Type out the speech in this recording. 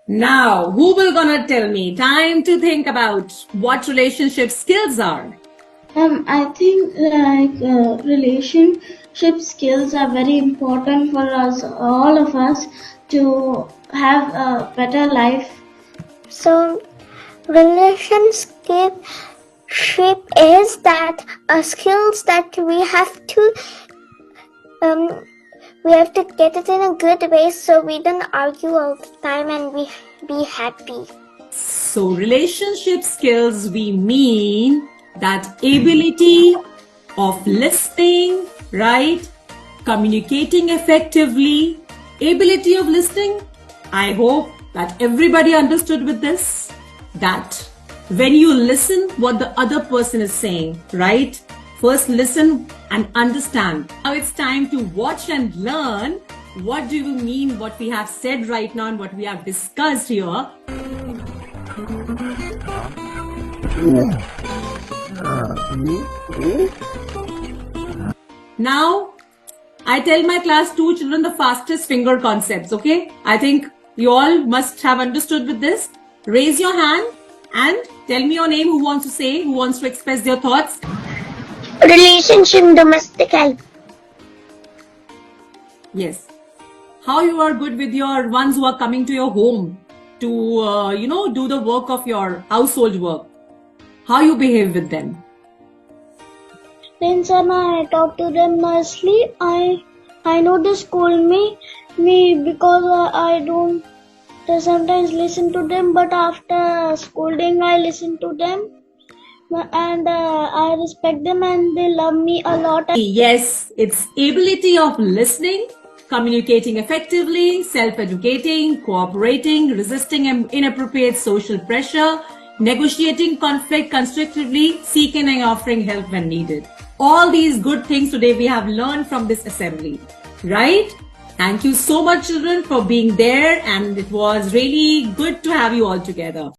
Now, who will gonna tell me? Time to think about what relationship skills are. I think relationship skills are very important for us, all of us, to have a better life. So, relationship is that skills that we have to get it in a good way so we don't argue all the time and we be happy. So relationship skills, we mean that ability of listening, right? Communicating effectively, ability of listening. I hope that everybody understood with this, that when you listen what the other person is saying, right? First listen and understand. Now it's time to watch and learn. What do you mean what we have said right now and what we have discussed here? Now, I tell my class 2 children the fastest finger concepts, okay? I think you all must have understood with this. Raise your hand and tell me your name, who wants to say, who wants to express their thoughts. Relationship, domestic help. Yes. How you are good with your ones who are coming to your home to, do the work of your household work. How you behave with them. Since I talk to them nicely, I know they scold me because I don't sometimes listen to them, but after scolding I listen to them and I respect them and they love me a lot. Yes, it's ability of listening, communicating effectively, self-educating, cooperating, resisting inappropriate social pressure, negotiating conflict constructively, seeking and offering help when needed. All these good things today we have learned from this assembly, right? Thank you so much, children, for being there, and it was really good to have you all together.